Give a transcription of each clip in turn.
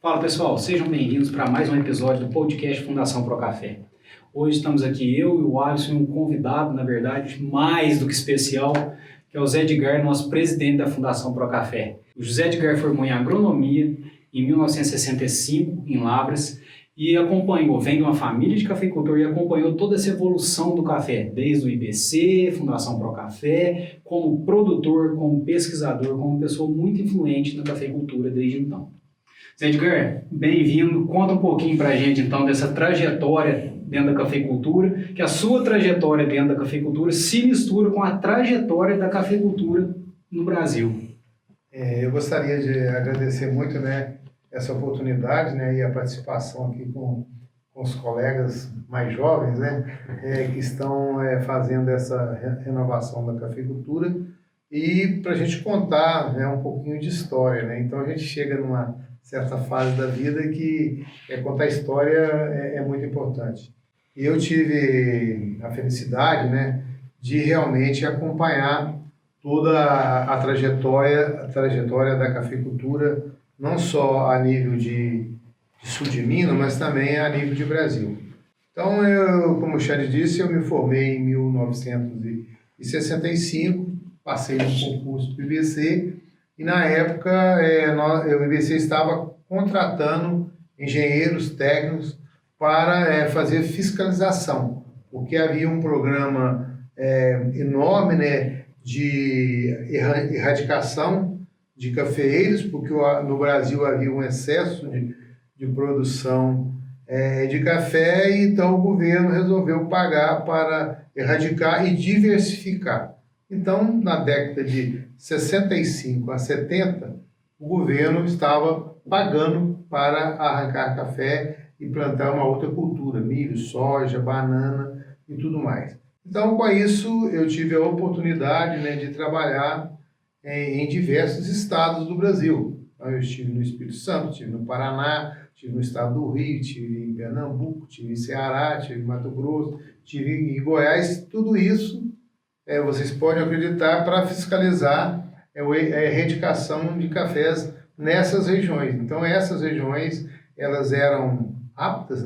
Fala pessoal, sejam bem-vindos para mais um episódio do podcast Fundação Procafé. Hoje estamos aqui eu e o Alisson e um convidado, na verdade, mais do que especial, que é o Zé Edgar, nosso presidente da Fundação Procafé. O José Edgar formou em agronomia em 1965 em Lavras e vem de uma família de cafeicultor e acompanhou toda essa evolução do café, desde o IBC, Fundação Procafé, como produtor, como pesquisador, como pessoa muito influente na cafeicultura desde então. Zé Edgar, bem-vindo. Conta um pouquinho para a gente, então, dessa trajetória dentro da cafeicultura, que a sua trajetória dentro da cafeicultura se mistura com a trajetória da cafeicultura no Brasil. Eu gostaria de agradecer muito, essa oportunidade, e a participação aqui com os colegas mais jovens, que estão fazendo essa renovação da cafeicultura e para a gente contar um pouquinho de história. Então a gente chega numa certa fase da vida que contar história é muito importante. E eu tive a felicidade, de realmente acompanhar toda a trajetória da cafeicultura, não só a nível de sul de Minas, mas também a nível de Brasil. Então, como o Xande disse, eu me formei em 1965, passei no concurso do IBC, e na época o IBC estava contratando engenheiros técnicos para fazer fiscalização, porque havia um programa enorme de erradicação de cafeeiros, porque no Brasil havia um excesso de produção de café, e então o governo resolveu pagar para erradicar e diversificar. Então, na década de 65 a 70, o governo estava pagando para arrancar café e plantar uma outra cultura, milho, soja, banana e tudo mais. Então, com isso, eu tive a oportunidade de trabalhar em diversos estados do Brasil. Então, eu estive no Espírito Santo, estive no Paraná, estive no estado do Rio, estive em Pernambuco, estive em Ceará, estive em Mato Grosso, estive em Goiás. Tudo isso, vocês podem acreditar, para fiscalizar a erradicação de cafés nessas regiões. Então, essas regiões, elas eram aptas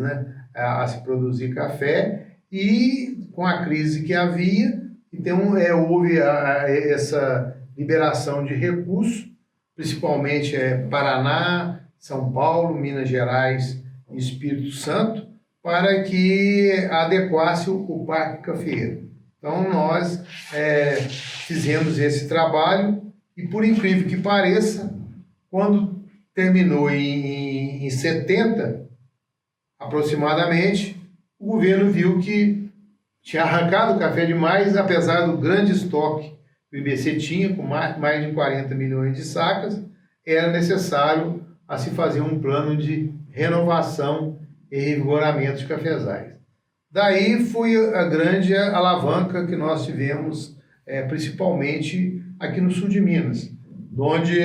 a se produzir café, e com a crise que havia, então houve essa liberação de recursos, principalmente Paraná, São Paulo, Minas Gerais e Espírito Santo, para que adequasse o parque cafeeiro. Então nós fizemos esse trabalho e, por incrível que pareça, quando terminou em 70, aproximadamente, o governo viu que tinha arrancado o café demais, apesar do grande estoque que o IBC tinha, com mais de 40 milhões de sacas, era necessário a se fazer um plano de renovação e revigoramento de cafezais. Daí foi a grande alavanca que nós tivemos, principalmente aqui no sul de Minas, onde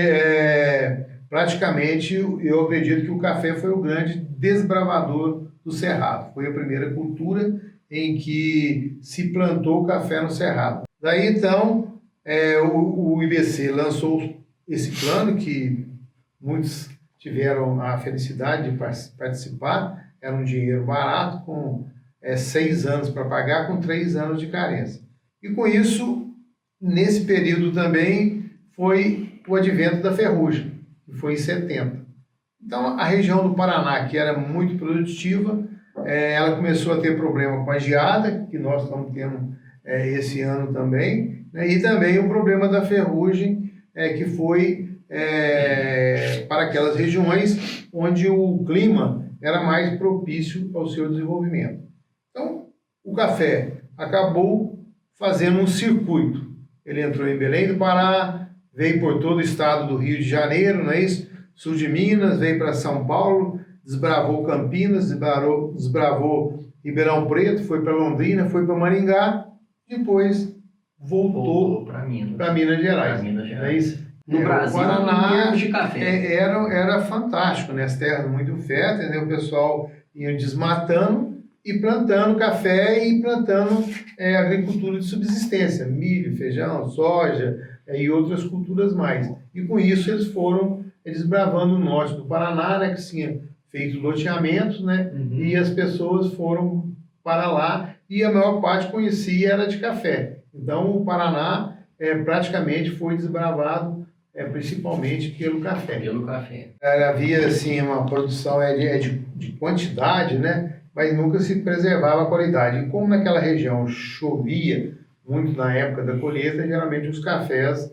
praticamente eu acredito que o café foi o grande desbravador do Cerrado. Foi a primeira cultura em que se plantou café no Cerrado. Daí, então, o IBC lançou esse plano, que muitos tiveram a felicidade de participar. Era um dinheiro barato, com 6 anos para pagar, com 3 anos de carência. E com isso, nesse período também, foi o advento da ferrugem, que foi em 70. Então, a região do Paraná, que era muito produtiva, ela começou a ter problema com a geada, que nós estamos tendo esse ano também, e também o problema da ferrugem, que foi para aquelas regiões onde o clima era mais propício ao seu desenvolvimento. Então, o café acabou fazendo um circuito. Ele entrou em Belém do Pará, veio por todo o estado do Rio de Janeiro, não é isso? Sul de Minas, veio para São Paulo, desbravou Campinas, desbravou Ribeirão Preto, foi para Londrina, foi para Maringá, depois voltou para Minas Gerais. É isso? No Brasil, o Paraná de café. Era fantástico, as terras muito férteis, o pessoal ia desmatando e plantando café e plantando agricultura de subsistência, milho, feijão, soja e outras culturas mais. E com isso eles foram desbravando o norte do Paraná, né, que tinha feito loteamentos, né, e as pessoas foram para lá e a maior parte conhecia era de café. Então, o Paraná praticamente foi desbravado principalmente pelo café. Pelo café. Havia, assim, uma produção de quantidade, né? Mas nunca se preservava a qualidade. E como naquela região chovia muito na época da colheita, geralmente os cafés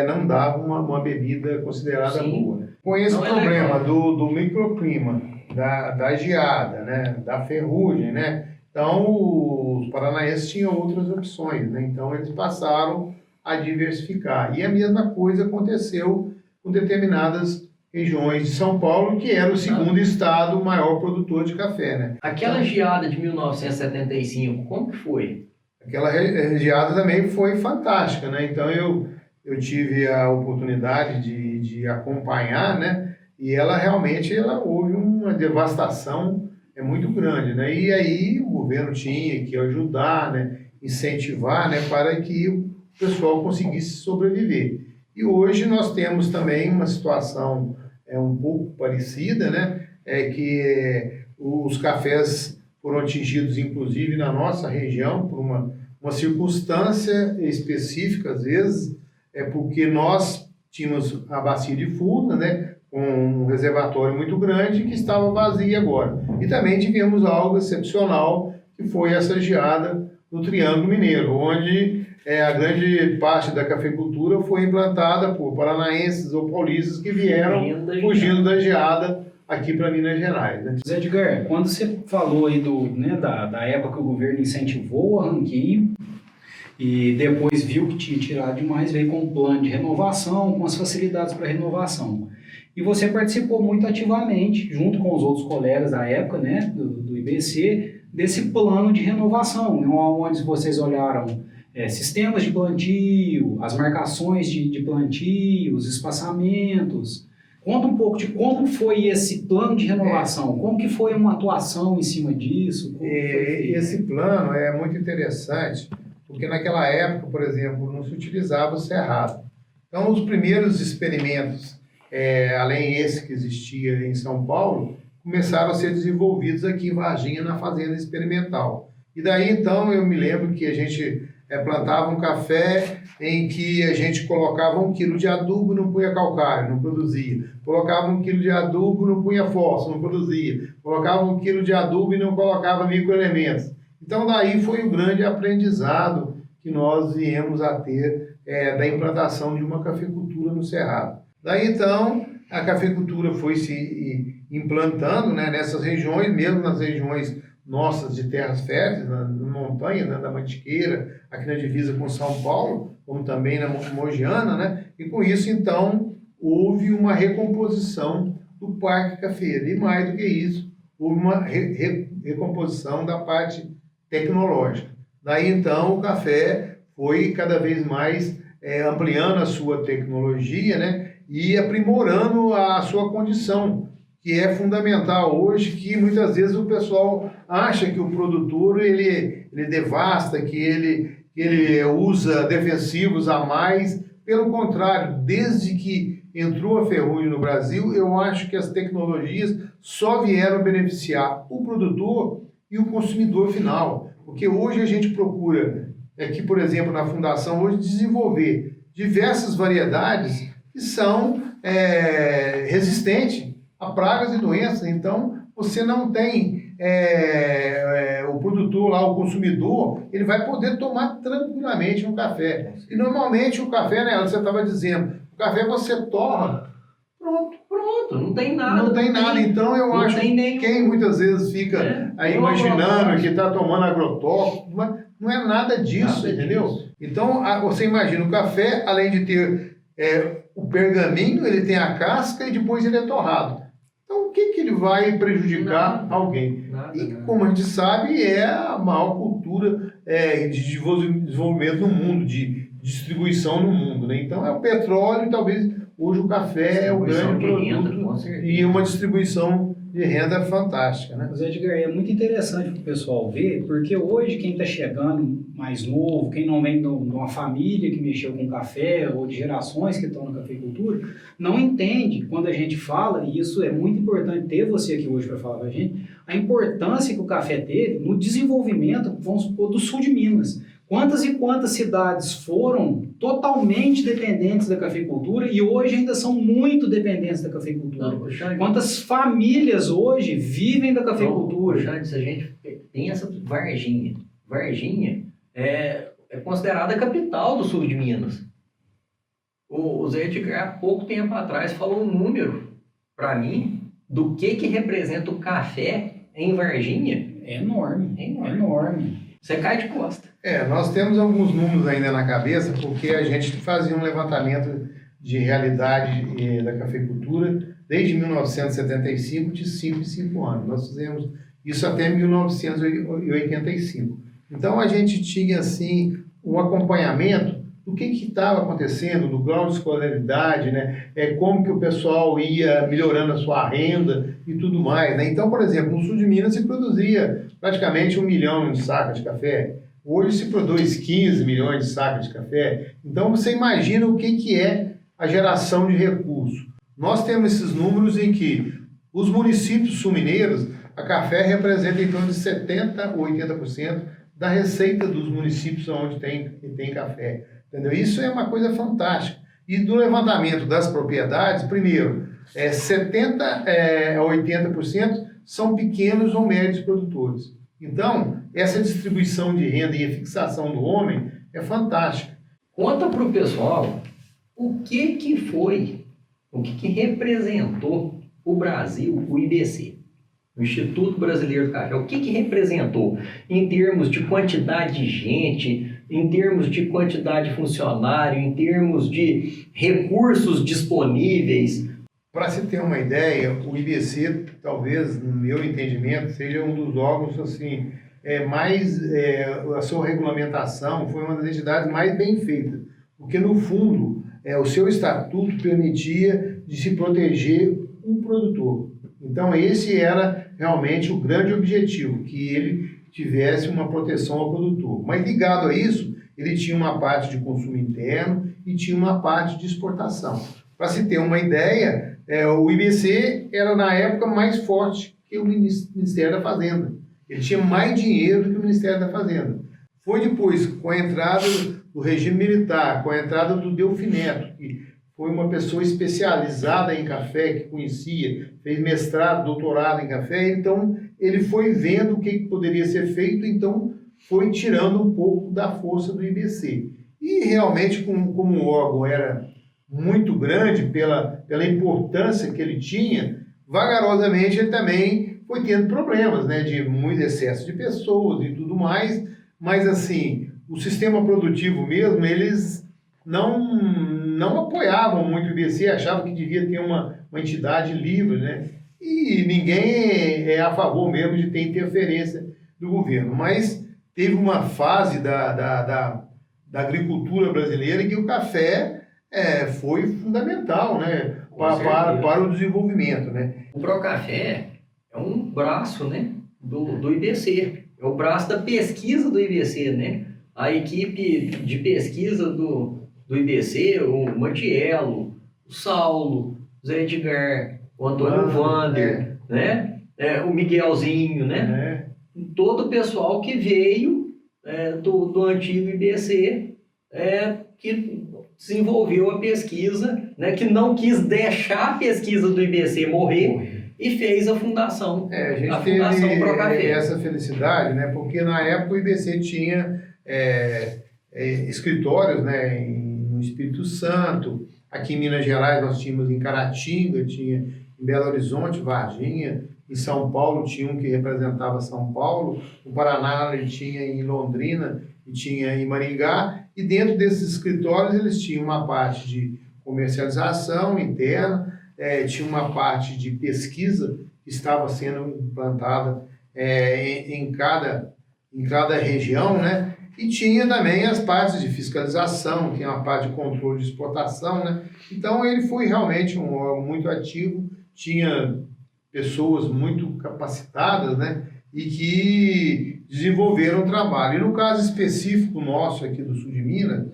não davam uma bebida considerada boa. Né? Com esse problema do microclima, da geada, né? Da ferrugem, né? Então, os paranaenses tinham outras opções, né? Então, eles passaram a diversificar. E a mesma coisa aconteceu com determinadas regiões de São Paulo, que era o segundo estado maior produtor de café, né? Aquela geada de 1975, como que foi? Aquela geada também foi fantástica, né? Então, eu tive a oportunidade de acompanhar, né? E realmente houve uma devastação muito grande, né? E aí o governo tinha que ajudar, né? Incentivar, né? Para que o pessoal conseguisse sobreviver. E hoje nós temos também uma situação um pouco parecida, né? Que os cafés foram atingidos, inclusive, na nossa região, por uma circunstância específica, às vezes, porque nós tínhamos a bacia de Furnas, né? Com um reservatório muito grande que estava vazio agora. E também tivemos algo excepcional, que foi essa geada no Triângulo Mineiro, onde a grande parte da cafeicultura foi implantada por paranaenses ou paulistas que vieram fugindo da geada aqui para Minas Gerais. Né? Zé Edgar, quando você falou aí da época que o governo incentivou o arranquinho e depois viu que tinha tirado demais, veio com um plano de renovação, com as facilidades para renovação. E você participou muito ativamente, junto com os outros colegas da época, né, do IBC, desse plano de renovação, onde vocês olharam sistemas de plantio, as marcações de plantio, os espaçamentos. Conta um pouco de como foi esse plano de renovação, como que foi uma atuação em cima disso? Esse plano é muito interessante, porque naquela época, por exemplo, não se utilizava o cerrado. Então, os primeiros experimentos, além esse que existia em São Paulo, começaram a ser desenvolvidos aqui em Varginha, na fazenda experimental. E daí, então, eu me lembro que a gente plantava um café em que a gente colocava 1 quilo de adubo e não punha calcário, não produzia. Colocava 1 quilo de adubo e não punha fósforo, não produzia. Colocava 1 quilo de adubo e não colocava microelementos. Então, daí foi o grande aprendizado que nós viemos a ter da implantação de uma cafeicultura no Cerrado. Daí, então, a cafeicultura foi se implantando, né, nessas regiões, mesmo nas regiões nossas de terras férteis, na montanha, né, da Mantiqueira, aqui na divisa com São Paulo, como também na Mogiana, né? E com isso, então, houve uma recomposição do parque cafeiro. E mais do que isso, houve uma recomposição da parte tecnológica. Daí, então, o café foi cada vez mais ampliando a sua tecnologia, né? E aprimorando a sua condição, que é fundamental hoje, que muitas vezes o pessoal acha que o produtor ele devasta, que ele usa defensivos a mais. Pelo contrário, desde que entrou a ferrugem no Brasil, eu acho que as tecnologias só vieram beneficiar o produtor e o consumidor final. Porque hoje a gente procura, aqui, por exemplo, na Fundação, hoje desenvolver diversas variedades que são resistentes a pragas e doenças. Então, você não tem o produtor lá, o consumidor, ele vai poder tomar tranquilamente um café. E normalmente o café, né, você estava dizendo, o café você torra, pronto, não tem nada. Não tem nada. Então, eu acho que quem muitas vezes fica aí imaginando que está tomando agrotóxico, não é nada disso, entendeu? Então, você imagina, o café, além de ter o pergaminho, ele tem a casca e depois ele é torrado. Então, o que ele vai prejudicar alguém? E, como a gente sabe, é a maior cultura de desenvolvimento no mundo, de distribuição no mundo, né? Então, é o petróleo e talvez hoje o café é o grande produto e uma distribuição de renda fantástica, né? Mas, Edgar, é muito interessante para o pessoal ver, porque hoje quem está chegando mais novo, quem não vem de uma família que mexeu com café ou de gerações que estão na cafeicultura, não entende quando a gente fala, e isso é muito importante ter você aqui hoje para falar para a gente, a importância que o café teve no desenvolvimento, vamos supor, do sul de Minas. Quantas e quantas cidades foram totalmente dependentes da cafeicultura e hoje ainda são muito dependentes da cafeicultura? Não, Xande, quantas famílias hoje vivem da cafeicultura? Xande, se a gente pensa Varginha, Varginha é considerada a capital do sul de Minas. O Zé Edgar, há pouco tempo atrás, falou um número para mim do que representa o café em Varginha. É enorme, É enorme. enorme. Você cai de costa. Nós temos alguns números ainda na cabeça, porque a gente fazia um levantamento de realidade da cafeicultura desde 1975, de 5 em 5 anos. Nós fizemos isso até 1985. Então, a gente tinha, assim, um acompanhamento do que estava acontecendo, do grau de escolaridade, né? Como que o pessoal ia melhorando a sua renda e tudo mais, né? Então, por exemplo, no sul de Minas se produzia praticamente 1 milhão de sacas de café. Hoje se produz 15 milhões de sacas de café. Então, você imagina o que é a geração de recursos. Nós temos esses números em que os municípios sul-mineiros, a café representa em torno de 70% ou 80% da receita dos municípios onde tem café. Entendeu? Isso é uma coisa fantástica. E do levantamento das propriedades, primeiro, 70% a 80% são pequenos ou médios produtores. Então, essa distribuição de renda e a fixação do homem é fantástica. Conta para o pessoal o que foi, o que representou o Brasil, o IBC, o Instituto Brasileiro do Café. O que representou em termos de quantidade de gente, em termos de quantidade de funcionário, em termos de recursos disponíveis. Para se ter uma ideia, o IBC, talvez, no meu entendimento, seja um dos órgãos, assim, a sua regulamentação foi uma das entidades mais bem feitas, porque, no fundo, o seu estatuto permitia de se proteger o produtor. Então, esse era realmente o grande objetivo, que ele tivesse uma proteção ao produtor. Mas, ligado a isso, ele tinha uma parte de consumo interno e tinha uma parte de exportação. Para se ter uma ideia, o IBC era, na época, mais forte que o Ministério da Fazenda. Ele tinha mais dinheiro do que o Ministério da Fazenda. Foi depois, com a entrada do regime militar, com a entrada do Delfim Neto, que foi uma pessoa especializada em café, que conhecia, fez mestrado, doutorado em café, então ele foi vendo o que poderia ser feito, então foi tirando um pouco da força do IBC. E realmente, como o órgão era muito grande pela importância que ele tinha, vagarosamente ele também foi tendo problemas, né, de muito excesso de pessoas e tudo mais, mas assim, o sistema produtivo mesmo, eles não apoiavam muito o IBC, achavam que devia ter uma entidade livre, né, e ninguém é a favor mesmo de ter interferência do governo, mas teve uma fase da agricultura brasileira em que o café foi fundamental, né, para o desenvolvimento, né. O Procafé é um braço, né, do IBC, é o braço da pesquisa do IBC, né. A equipe de pesquisa do IBC, o Mantiello, o Saulo, o Zé Edgar, o Antônio Vander, né, o Miguelzinho, né, todo o pessoal que veio do antigo IBC, que desenvolveu a pesquisa, né, que não quis deixar a pesquisa do IBC morrer e fez a fundação. A gente a Fundação teve Procafé. essa felicidade, né, porque na época o IBC tinha escritórios, né, no Espírito Santo, aqui em Minas Gerais nós tínhamos em Caratinga, tinha em Belo Horizonte, Varginha, em São Paulo tinha um que representava São Paulo, no Paraná ele tinha em Londrina e tinha em Maringá, e dentro desses escritórios eles tinham uma parte de comercialização interna, tinha uma parte de pesquisa que estava sendo implantada em cada região, né? E tinha também as partes de fiscalização, tinha uma parte de controle de exportação, né? Então ele foi realmente um órgão muito ativo, tinha pessoas muito capacitadas, né, e que desenvolveram o trabalho. E no caso específico nosso aqui do sul de Minas,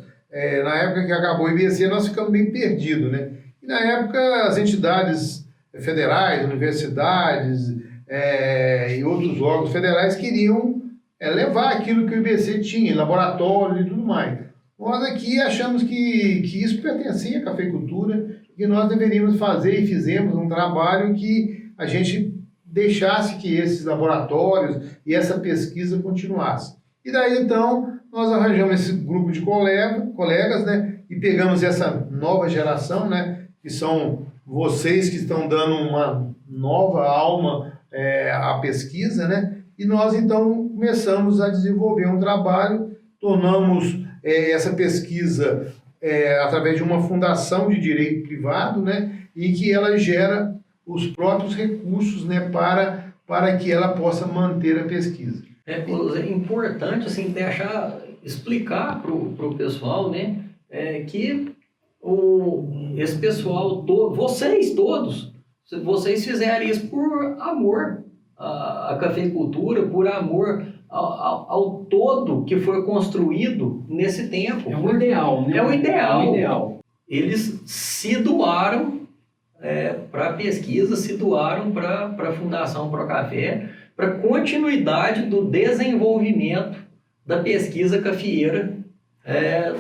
na época que acabou o IBC, nós ficamos bem perdidos, né? E na época as entidades federais, universidades e outros órgãos federais queriam levar aquilo que o IBC tinha, laboratório e tudo mais. Nós aqui achamos que isso pertencia à cafeicultura, que nós deveríamos fazer e fizemos um trabalho que a gente deixasse que esses laboratórios e essa pesquisa continuasse. E daí, então, nós arranjamos esse grupo de colegas, né, e pegamos essa nova geração, né, que são vocês que estão dando uma nova alma à pesquisa, né, e nós, então, começamos a desenvolver um trabalho, tornamos essa pesquisa através de uma fundação de direito privado, né, e que ela gera os próprios recursos, né, para que ela possa manter a pesquisa. É importante assim, explicar para o pessoal, né, que esse pessoal, vocês todos, vocês fizeram isso por amor à cafeicultura, por amor ao todo que foi construído nesse tempo. É um ideal, né? É o ideal. É um ideal. Eles se doaram para a pesquisa, se doaram para a Fundação Procafé, para a continuidade do desenvolvimento da pesquisa cafeeira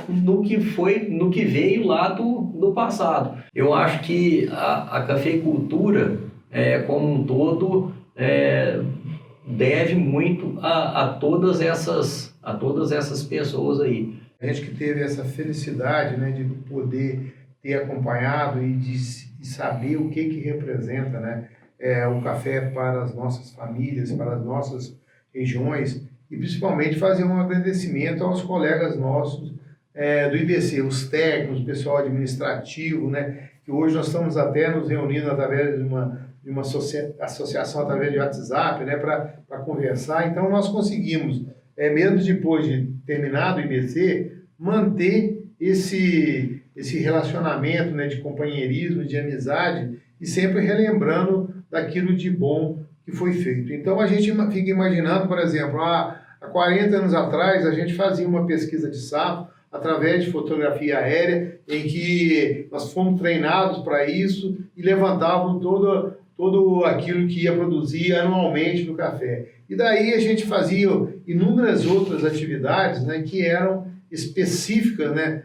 no que veio lá do passado. Eu acho que a cafeicultura, como um todo, deve muito a todas essas pessoas aí. A gente que teve essa felicidade, né, de poder ter acompanhado e de saber o que representa, né, o café para as nossas famílias, para as nossas regiões, e principalmente fazer um agradecimento aos colegas nossos do IBC, os técnicos, o pessoal administrativo, né, que hoje nós estamos até nos reunindo através de uma associação através de WhatsApp, né, para conversar. Então nós conseguimos, mesmo depois de terminado o IBC, manter esse relacionamento, né, de companheirismo, de amizade, e sempre relembrando daquilo de bom que foi feito. Então a gente fica imaginando, por exemplo, há 40 anos atrás a gente fazia uma pesquisa de sapo através de fotografia aérea, em que nós fomos treinados para isso e levantavam todo aquilo que ia produzir anualmente no café. E daí a gente fazia inúmeras outras atividades, né, que eram específicas, né,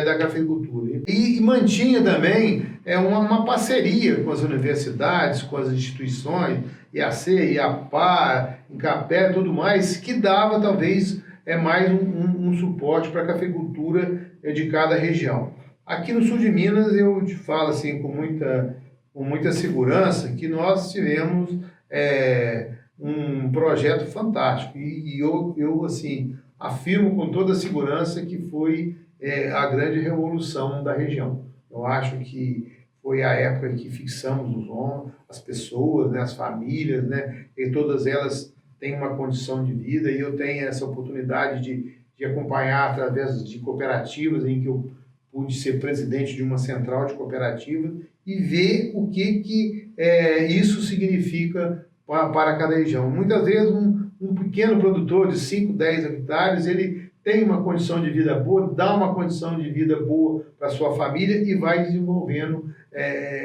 da cafeicultura. E mantinha também uma parceria com as universidades, com as instituições, IAC, IAPA, Incapé, tudo mais, que dava talvez mais um suporte para a cafeicultura de cada região. Aqui no sul de Minas, eu te falo assim, com muita segurança, que nós tivemos um projeto fantástico. E eu assim, afirmo com toda a segurança que foi a grande revolução da região. Eu acho que foi a época que fixamos os homens, as pessoas, né, as famílias, né, e todas elas têm uma condição de vida, e eu tenho essa oportunidade de acompanhar através de cooperativas, em que eu pude ser presidente de uma central de cooperativas, e ver o que isso significa para cada região. Muitas vezes um pequeno produtor de 5, 10 hectares, ele tem uma condição de vida boa, dá uma condição de vida boa para a sua família e vai desenvolvendo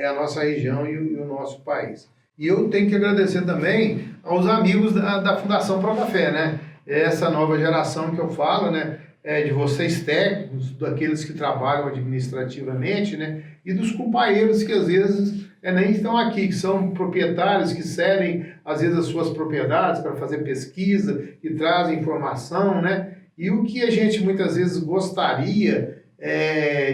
a nossa região e o nosso país. E eu tenho que agradecer também aos amigos da Fundação Procafé, né? Essa nova geração que eu falo, né? De vocês técnicos, daqueles que trabalham administrativamente, né? E dos companheiros que às vezes nem estão aqui, que são proprietários que cedem às vezes as suas propriedades para fazer pesquisa, que trazem informação, né? E o que a gente muitas vezes gostaria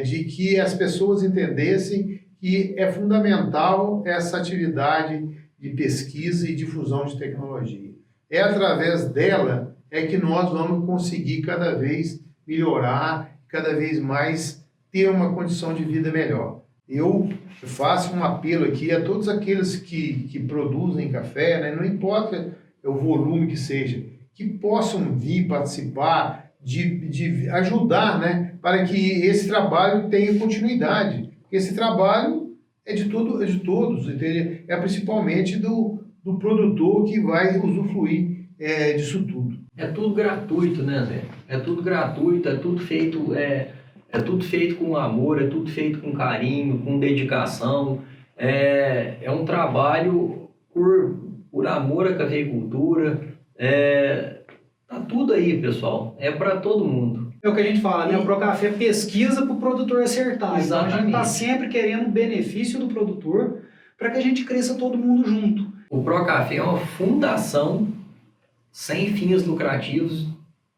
de que as pessoas entendessem que é fundamental essa atividade de pesquisa e difusão de tecnologia. É através dela que nós vamos conseguir cada vez melhorar, cada vez mais ter uma condição de vida melhor. Eu faço um apelo aqui a todos aqueles que produzem café, né, não importa o volume que seja, que possam vir participar, de ajudar, né, para que esse trabalho tenha continuidade. Esse trabalho É de todos, entende? É principalmente do produtor que vai usufruir disso tudo. É tudo gratuito, né, Zé? É tudo gratuito, é tudo feito com amor, é tudo feito com carinho, com dedicação. É um trabalho por amor à cafeicultura. Tá tudo aí, pessoal. É para todo mundo. É o que a gente fala, né? O Procafé pesquisa para o produtor acertar. Exatamente. Então a gente está sempre querendo o benefício do produtor para que a gente cresça todo mundo junto. O Procafé é uma fundação sem fins lucrativos,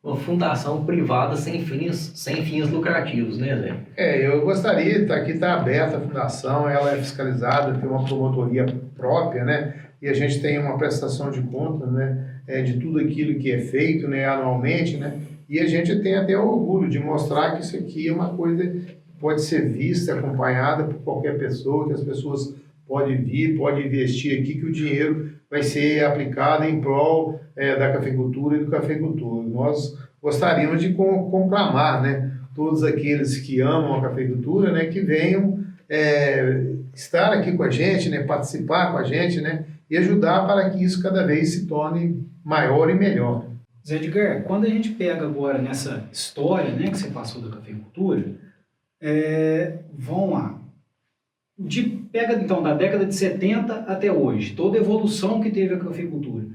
uma fundação privada sem fins lucrativos, né, Zé? Eu gostaria, aqui está aberta a fundação, ela é fiscalizada, tem uma promotoria própria, né? E a gente tem uma prestação de contas, né? De tudo aquilo que é feito, né? Anualmente, né? E a gente tem até orgulho de mostrar que isso aqui é uma coisa que pode ser vista, acompanhada por qualquer pessoa, que as pessoas podem vir, podem investir aqui, que o dinheiro vai ser aplicado em prol da cafeicultura e do cafeicultor. Nós gostaríamos de conclamar, né, todos aqueles que amam a cafeicultura, né, que venham estar aqui com a gente, né, participar com a gente, né, e ajudar para que isso cada vez se torne maior e melhor. Zé Edgar, quando a gente pega agora nessa história, né, que você passou da cafeicultura, vamos lá. Pega então da década de 70 até hoje, toda a evolução que teve a cafeicultura.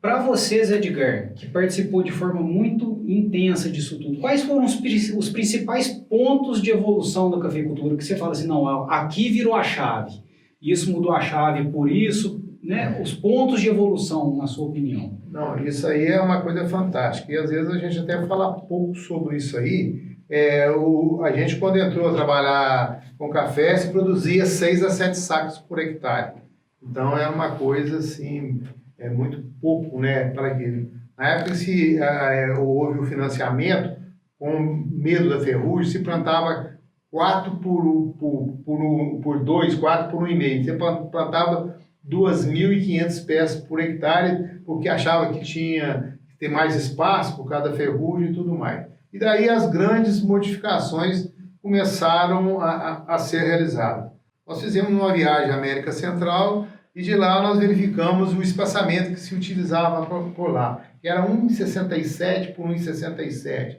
Para você, Zé Edgar, que participou de forma muito intensa disso tudo, quais foram os principais pontos de evolução da cafeicultura que você fala assim, não, aqui virou a chave, isso mudou a chave por isso, né? Os pontos de evolução, na sua opinião? Não, isso aí é uma coisa fantástica, e às vezes a gente até fala pouco sobre isso aí. A gente, quando entrou a trabalhar com café, se produzia 6 a 7 sacos por hectare. Então, é uma coisa, assim, muito pouco, né, para aquilo. Na época, se houve o financiamento, com medo da ferrugem, se plantava 4 por 2, 4 por 1,5. Você plantava 2.500 peças por hectare, porque achava que tinha que ter mais espaço por causa da ferrugem e tudo mais. E daí as grandes modificações começaram a ser realizadas. Nós fizemos uma viagem à América Central e de lá nós verificamos o espaçamento que se utilizava por lá, que era 1,67 por 1,67.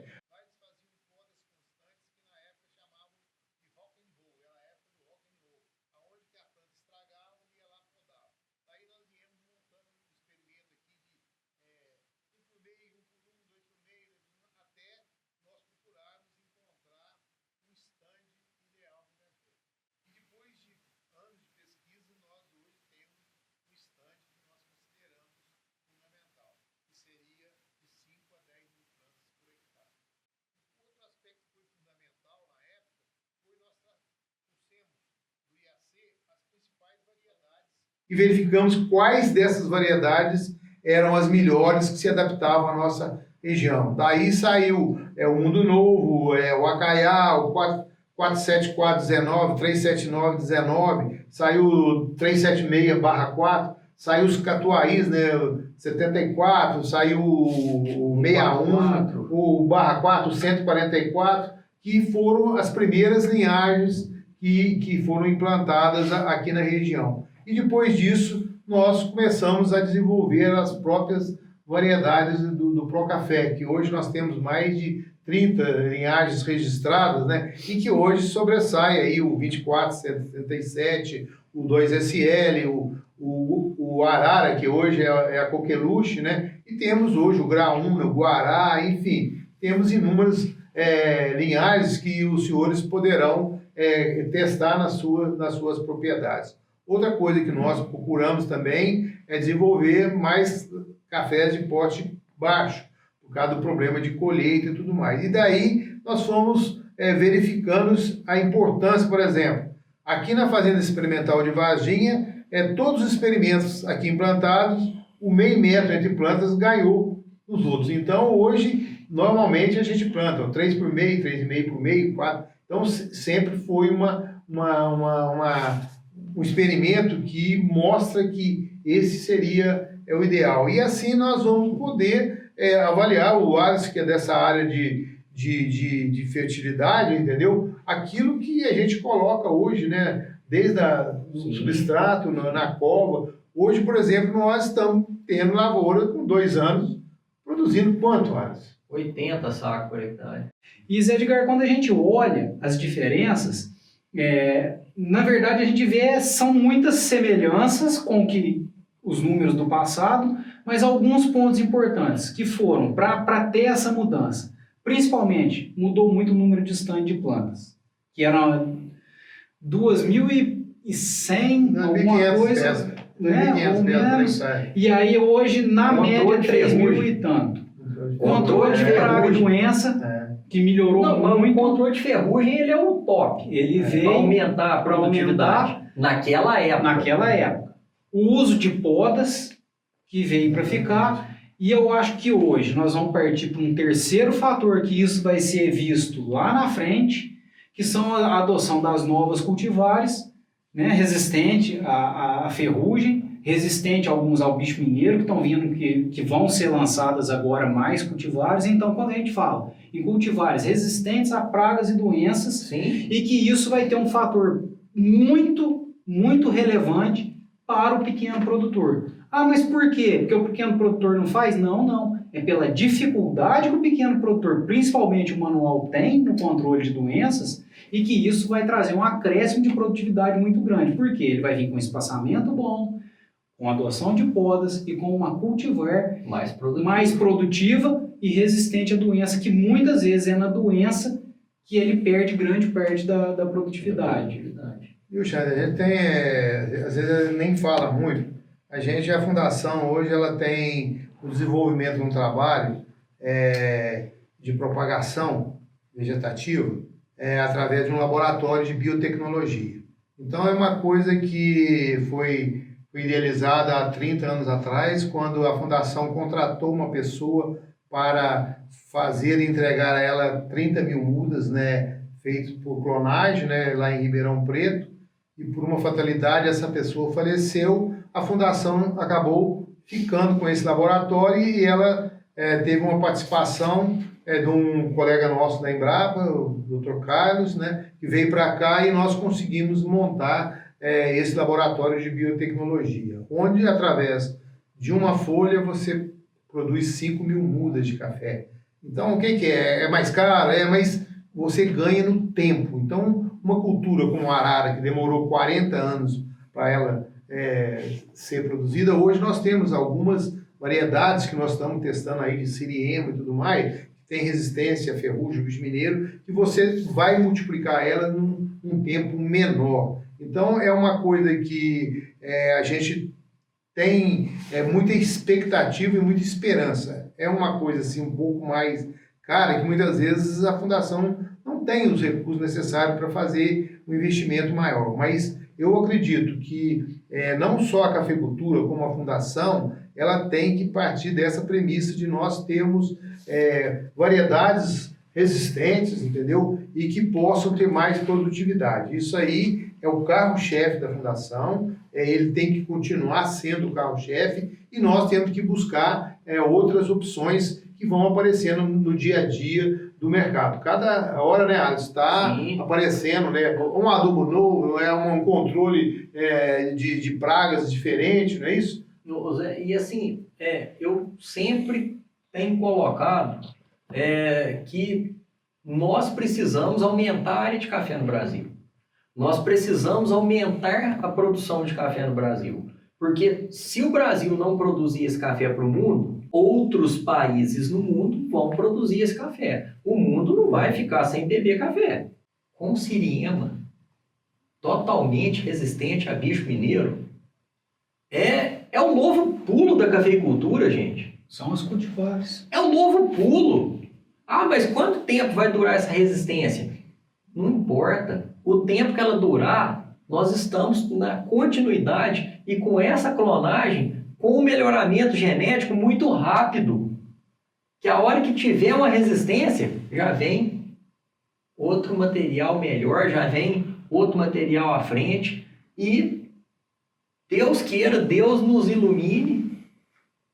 E verificamos quais dessas variedades eram as melhores que se adaptavam à nossa região. Daí saiu o Mundo Novo, o Acaiá, o 47419, 37919, saiu o 376/4, saiu os Catuaís, né, 74, saiu o 61, o /4, o 144, que foram as primeiras linhagens que foram implantadas aqui na região. E depois disso, nós começamos a desenvolver as próprias variedades do Procafé, que hoje nós temos mais de 30 linhagens registradas, né? E que hoje sobressai aí o 2477, o 2SL, o Arara, que hoje é a Coqueluche, né? E temos hoje o Graúna, o Guará, enfim, temos inúmeras linhagens que os senhores poderão testar nas suas propriedades. Outra coisa que nós procuramos também é desenvolver mais cafés de porte baixo, por causa do problema de colheita e tudo mais. E daí nós fomos verificando a importância, por exemplo, aqui na Fazenda Experimental de Varginha, todos os experimentos aqui implantados, o meio metro entre plantas ganhou os outros. Então, hoje, normalmente a gente planta 3 por meio, 3,5 por meio, 4. Então, sempre foi um experimento que mostra que esse seria o ideal. E assim nós vamos poder avaliar, o Alisson, que é dessa área de fertilidade, entendeu? Aquilo que a gente coloca hoje, né, desde o substrato, na cova. Hoje, por exemplo, nós estamos tendo lavoura com 2 anos, produzindo quanto, Alisson? 80 sacos por hectare. E, Zé Edgar, quando a gente olha as diferenças, na verdade a gente vê são muitas semelhanças com os números do passado, mas alguns pontos importantes que foram para ter essa mudança. Principalmente, mudou muito o número de stand de plantas, que era 2.100, alguma coisa, né? Ou menos. E aí hoje, na média, 3.000 e tanto. Controle de praga e doença, que melhorou muito. O controle de ferrugem ele é o top. Ele veio para aumentar a produtividade. Naquela época. O uso de podas, que veio para ficar. E eu acho que hoje nós vamos partir para um terceiro fator que isso vai ser visto lá na frente, que são a adoção das novas cultivares, né, resistente à ferrugem, resistente ao bicho mineiro, que estão vindo, que vão ser lançadas agora mais cultivares. Então, quando a gente fala em cultivares resistentes a pragas e doenças, sim, e que isso vai ter um fator muito, muito relevante para o pequeno produtor. Ah, mas por quê? Porque o pequeno produtor não faz? Não. É pela dificuldade que o pequeno produtor, principalmente o manual, tem no controle de doenças, e que isso vai trazer um acréscimo de produtividade muito grande. Por quê? Ele vai vir com espaçamento bom, com adoção de podas e com uma cultivar mais produtiva e resistente à doença, que muitas vezes é na doença que ele perde grande parte da produtividade. E o Xander, a gente tem, às vezes ele nem fala muito, a fundação hoje ela tem o desenvolvimento de um trabalho de propagação vegetativa através de um laboratório de biotecnologia. Então é uma coisa que foi idealizada há 30 anos atrás, quando a fundação contratou uma pessoa para fazer e entregar a ela 30 mil mudas, né, feitas por clonagem, né, lá em Ribeirão Preto, e por uma fatalidade essa pessoa faleceu. A fundação acabou ficando com esse laboratório e ela teve uma participação de um colega nosso da Embrapa, o Dr. Carlos, né, que veio para cá, e nós conseguimos montar esse laboratório de biotecnologia, onde através de uma folha você produz 5 mil mudas de café. Então, o que é? É mais caro? Mas você ganha no tempo. Então, uma cultura como a arara, que demorou 40 anos para ela ser produzida, hoje nós temos algumas variedades que nós estamos testando aí de siriema e tudo mais, que tem resistência a ferrugem, bicho mineiro, que você vai multiplicar ela num tempo menor. Então, é uma coisa que a gente tem muita expectativa e muita esperança. É uma coisa assim um pouco mais cara, que muitas vezes a fundação não tem os recursos necessários para fazer um investimento maior. Mas eu acredito que não só a cafeicultura, como a fundação, ela tem que partir dessa premissa de nós termos variedades resistentes, entendeu? E que possam ter mais produtividade. Isso aí é o carro-chefe da fundação, ele tem que continuar sendo o carro-chefe, e nós temos que buscar outras opções que vão aparecendo no dia a dia do mercado. Cada hora, né, Alisson, está aparecendo, né, um adubo novo, um controle de pragas diferente, não é isso? E assim, eu sempre tenho colocado que nós precisamos aumentar a área de café no Brasil. Nós precisamos aumentar a produção de café no Brasil. Porque se o Brasil não produzir esse café para o mundo, outros países no mundo vão produzir esse café. O mundo não vai ficar sem beber café. Com siriema, totalmente resistente a bicho mineiro, é o novo pulo da cafeicultura, gente. São as cultivares. É o novo pulo. Ah, mas quanto tempo vai durar essa resistência? Não importa. O tempo que ela durar, nós estamos na continuidade e com essa clonagem, com um melhoramento genético muito rápido, que a hora que tiver uma resistência, já vem outro material melhor, já vem outro material à frente, e Deus queira, Deus nos ilumine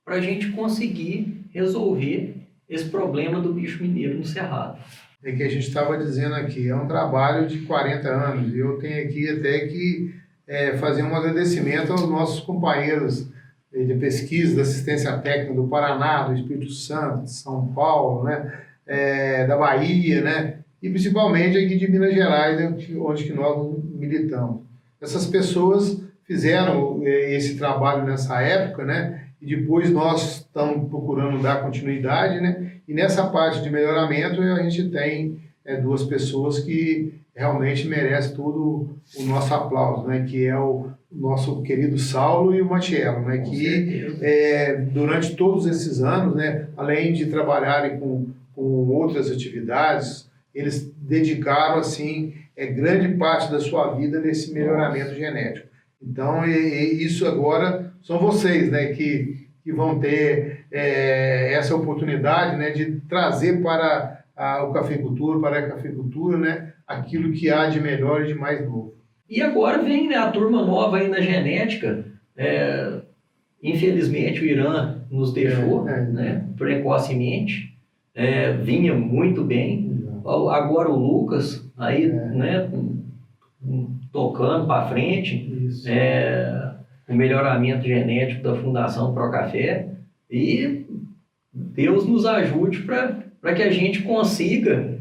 para a gente conseguir resolver esse problema do bicho mineiro no Cerrado. É que a gente estava dizendo aqui, é um trabalho de 40 anos, e eu tenho aqui até que fazer um agradecimento aos nossos companheiros de pesquisa, da assistência técnica do Paraná, do Espírito Santo, de São Paulo, né, da Bahia, né, e principalmente aqui de Minas Gerais, onde que nós militamos. Essas pessoas fizeram esse trabalho nessa época, né, e depois nós estamos procurando dar continuidade, né, e nessa parte de melhoramento a gente tem duas pessoas que realmente merecem todo o nosso aplauso, né, que é o nosso querido Saulo e o Matiello, né, que durante todos esses anos, né, além de trabalharem com outras atividades, eles dedicaram assim grande parte da sua vida nesse melhoramento genético. Então, isso agora são vocês, né, que vão ter essa oportunidade, né, de trazer para o cafeicultor, para a cafeicultura, né, aquilo que há de melhor e de mais novo. E agora vem, né, a turma nova aí na genética. Infelizmente o Irã nos deixou, né, precocemente. Vinha muito bem. Agora o Lucas aí, né, tocando para frente. O melhoramento genético da Fundação Procafé, e Deus nos ajude para que a gente consiga,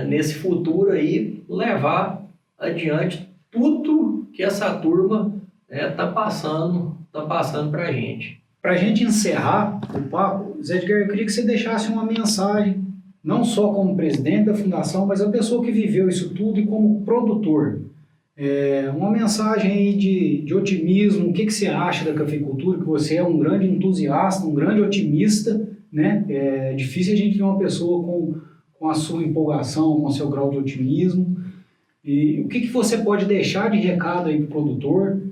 nesse futuro aí, levar adiante tudo que essa turma está passando para a gente. Para a gente encerrar o papo, Zé Edgar, eu queria que você deixasse uma mensagem, não só como presidente da Fundação, mas a pessoa que viveu isso tudo e como produtor. Uma mensagem aí de otimismo, o que você acha da cafeicultura, que você é um grande entusiasta, um grande otimista, né? É difícil a gente ver uma pessoa com a sua empolgação, com o seu grau de otimismo. E o que você pode deixar de recado aí para o produtor?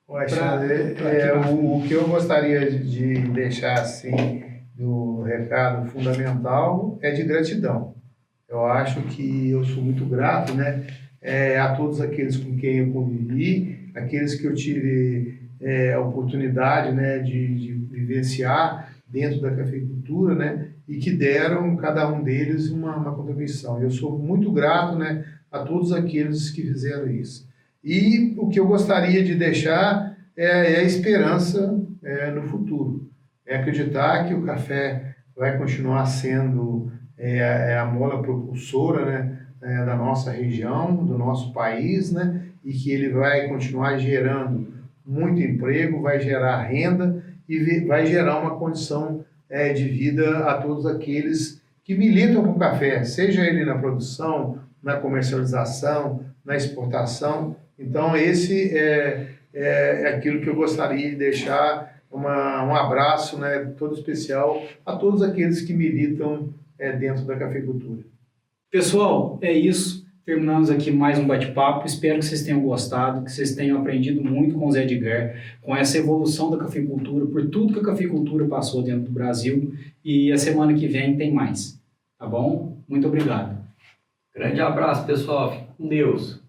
O que eu gostaria de deixar assim, do recado fundamental é de gratidão. Eu acho que eu sou muito grato, né? A todos aqueles com quem eu convivi, aqueles que eu tive a oportunidade, né, de vivenciar dentro da cafeicultura, né, e que deram, cada um deles, uma contribuição. Eu sou muito grato, né, a todos aqueles que fizeram isso. E o que eu gostaria de deixar é a esperança no futuro. É acreditar que o café vai continuar sendo a mola propulsora, né, da nossa região, do nosso país, né, e que ele vai continuar gerando muito emprego, vai gerar renda e vai gerar uma condição de vida a todos aqueles que militam com o café, seja ele na produção, na comercialização, na exportação. Então, esse é aquilo que eu gostaria de deixar, um abraço, né, todo especial a todos aqueles que militam dentro da cafeicultura. Pessoal, é isso. Terminamos aqui mais um bate-papo. Espero que vocês tenham gostado, que vocês tenham aprendido muito com o Zé Edgar, com essa evolução da cafeicultura, por tudo que a cafeicultura passou dentro do Brasil. E a semana que vem tem mais. Tá bom? Muito obrigado. Grande abraço, pessoal. Fique com Deus.